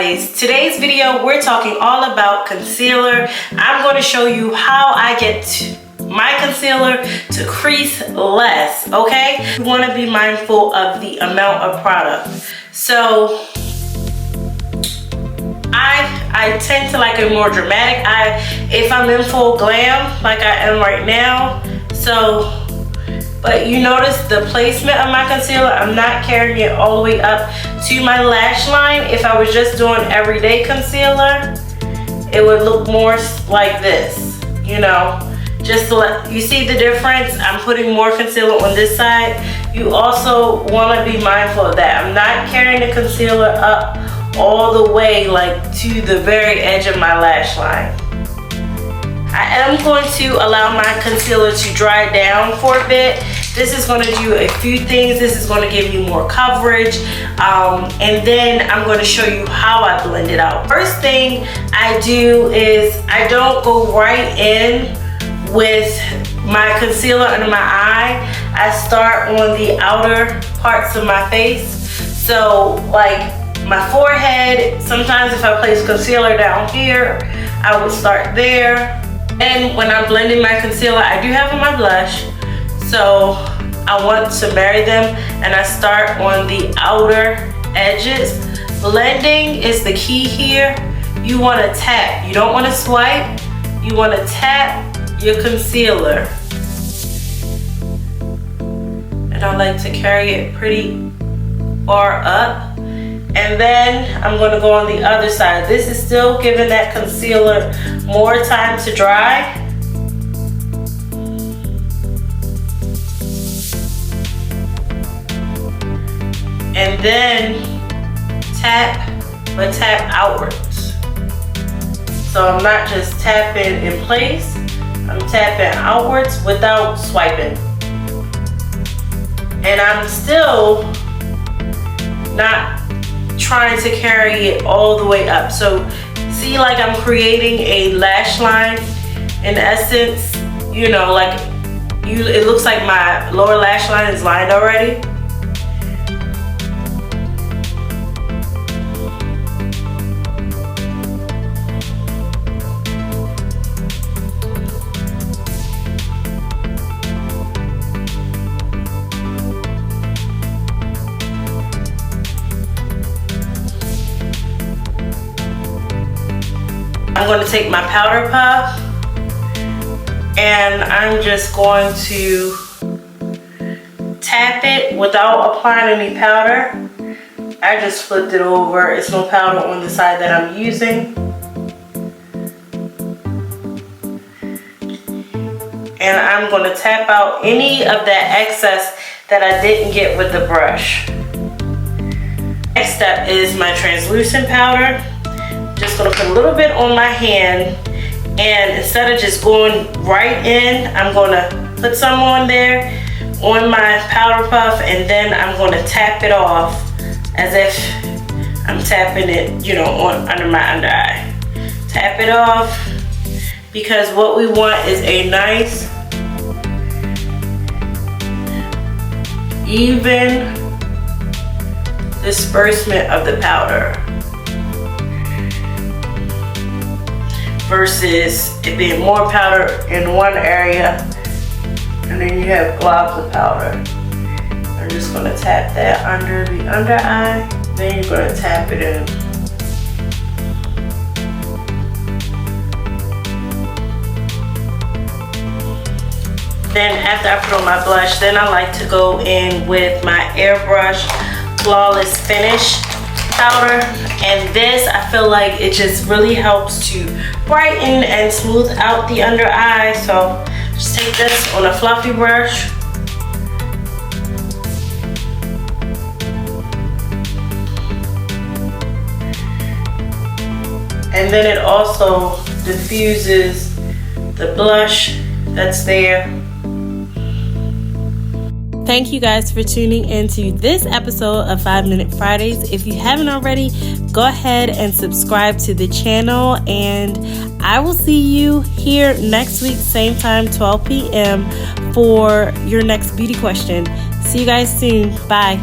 Fridays. Today's video, we're talking all about concealer. I'm going to show you how I get my concealer to crease less, okay? You want to be mindful of the amount of product. So I tend to like it more dramatic. If I'm in full glam like I am right now. So, but you notice the placement of my concealer, I'm not carrying it all the way up to my lash line. If I was just doing everyday concealer, it would look more like this, you know. Just to let you see the difference, I'm putting more concealer on this side. You also want to be mindful of that. I'm not carrying the concealer up all the way like to the very edge of my lash line. I am going to allow my concealer to dry down for a bit. This is going to do a few things. This is going to give you more coverage. And then I'm going to show you how I blend it out. First thing I do is I don't go right in with my concealer under my eye. I start on the outer parts of my face. So like my forehead, sometimes if I place concealer down here, I would start there. And when I'm blending my concealer, I do have on my blush, so I want to marry them, and I start on the outer edges. Blending is the key here. You want to tap. You don't want to swipe. You want to tap your concealer. And I like to carry it pretty far up. And then I'm going to go on the other side. This is still giving that concealer more time to dry. And then tap, but tap outwards. So I'm not just tapping in place, I'm tapping outwards without swiping. And I'm still not trying to carry it all the way up. So see, like I'm creating a lash line in essence, you know, like it looks like my lower lash line is lined already. I'm going to take my powder puff and I'm just going to tap it without applying any powder. I just flipped it over. It's no powder on the side that I'm using. And I'm going to tap out any of that excess that I didn't get with the brush. Next step is my translucent powder. Just gonna put a little bit on my hand, and instead of just going right in, I'm gonna put some on there on my powder puff, and then I'm gonna tap it off as if I'm tapping it, you know, under my under eye. Tap it off, because what we want is a nice, even disbursement of the powder, versus it being more powder in one area and then you have globs of powder. I'm just going to tap that under the under eye, then you're going to tap it in. Then after I put on my blush, then I like to go in with my airbrush Flawless Finish powder, and this I feel like it just really helps to brighten and smooth out the under eye. So just take this on a fluffy brush and then it also diffuses the blush that's there. Thank you guys for tuning into this episode of 5 Minute Fridays. If you haven't already, go ahead and subscribe to the channel, and I will see you here next week, same time, 12 p.m. for your next beauty question. See you guys soon. Bye.